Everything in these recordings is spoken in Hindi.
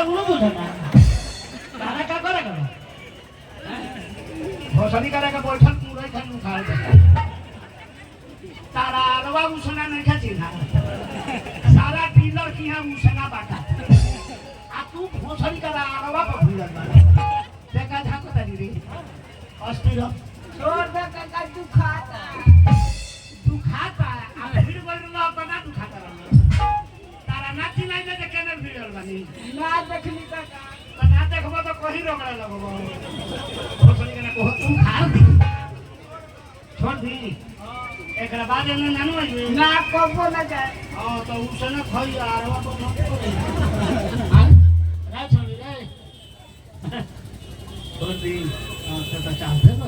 उनु बुझे ना तारा का करे करो भोसड़ी करे का बैठल मुरई खान उखाड़ दे तारा अरवा उसना नहीं खाची ना सारा डीलर की है उसना बाटा आ तू भोसड़ी करा अरवा पर भूल जा देखा झाको तारी रे अस्थिर छोड़ दे काका दुखाता आ भीड़ बोल ना बना दुखाता तारा नाची नहीं दे केने भीड़ बनी ना देखली काका ना देखबो तो कहीं रोकड़ा लगबो भोसड़ी के ना को तू खा दी छोड़ दी एकरा बाद में नानू आई ना कबो ना जाए हां तो उसने खई आरवा तो न हां रे छोड़ी रे छोड़ दी तो चाहते हो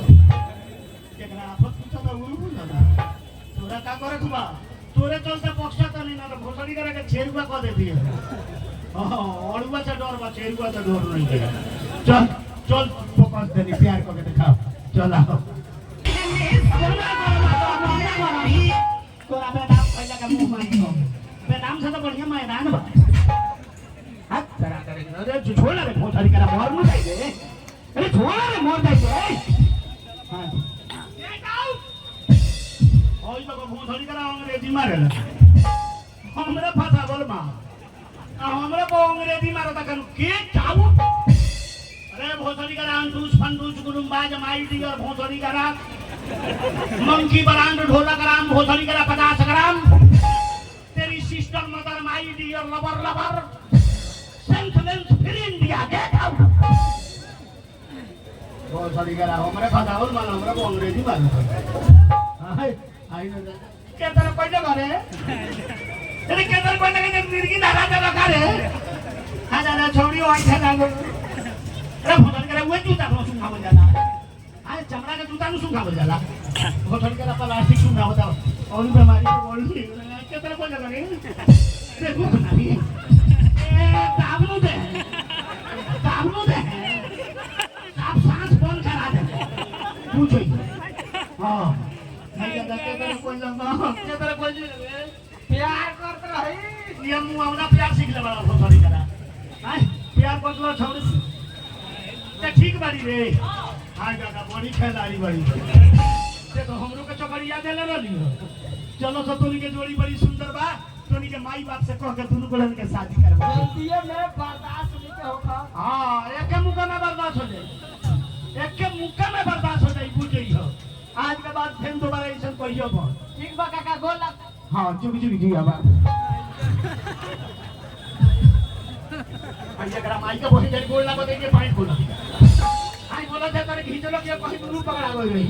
एकरा आपत पूछा तो उनु बुझा तोरा का करे खुबा तोरे चलते पक्षा तो नहीं ना भोसड़ी करे के छेरुआ को दे दिए हां अड़ुआ से डर बा छेरुआ से डर नहीं के चल चल फोकस देनी प्यार को के दिखाओ चल आओ तोरा बे नाम पहले का मुंह मार दो बे नाम से तो बढ़िया मैदान बा हाथ करा करे अरे छोड़ रे भोसड़ी करा मोर न जाई दे अरे छोड़ रे मोर जाई दे हां ओई तो भोसड़ी करा अंग्रेजी मारे हमरा फसा बोल मां हमरा को अंग्रेजी मारो त कनु के चाऊ अरे भोसड़ी करा अंडूस फंडूस गुरुम्बा जमाई डियर भोसड़ी करा मंकी ब्रांड ढोला ग्राम भोसड़ी करा 50 ग्राम तेरी sister mother my dear lover lover सेंट लेंस फिर इंडिया गेट आउट भोसड़ी करा हमरे फसा बोल मानो हमरा को अंग्रेजी मारो हाय आई न के तरह पहले मारे अरे केदार कोई ना मिर्गी धारा जगह करे हजार छोड़ी ओई थे लागो अरे भोसड़ी करे वो जूता को सुंघा हो जाला अरे चमड़ा के जूता नु सुंघा हो जाला भोसड़ी करे प्लास्टिक सुंघा होता और बीमारी को बोल केदार कोई जगह नहीं देखो ना भी ए दाबनु दे आप सांस बंद करा दे पूछो हां नहीं जगह केदार कोई जगह प्यार करत रही ये मुआवना प्यार सीख ले बड़ा भोसड़ी करा हां प्यार करलो छोड़ ते ठीक बाड़ी रे हां काका बड़ी खेलाड़ी बड़ी देखो हमरो के चकरिया देले रहलियो चलो सतोनी के जोड़ी बड़ी सुंदर बा तोनी के माई बाप से कह के दुनु गोलन के शादी करबा जल्दी में बर्दाश्त नहीं के होखा हां एक मुका में बर्दाश्त हो जाए एक मुका में बर्दाश्त हो जाए बुझियो आज के बाद फिर दोबारा ऐसा कहियो बा ठीक बा काका गोल लग हां चुप जी आबा भैया करा माई के बोली जन गोल लगा देके पानी खोला आई बोला था तेरे घीचलो के कहीं दूर पकड़ा गई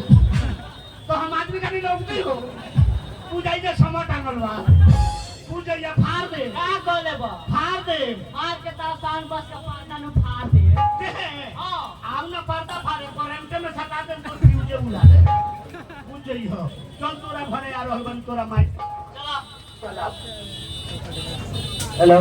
तो हम आदमी का नहीं लौटती हो पूजाई दे समा टांगल बा पूजैया फाड़ दे का गोले बा फाड़ दे आज के तासान बस का पाना नु फाड़ दे हां आव ना पर्दा फाड़े करंट में सटा दे तो फ्यूजे उड़ा दे पूजैया चल तोरा घरे आ रहबन तोरा माई चला हेलो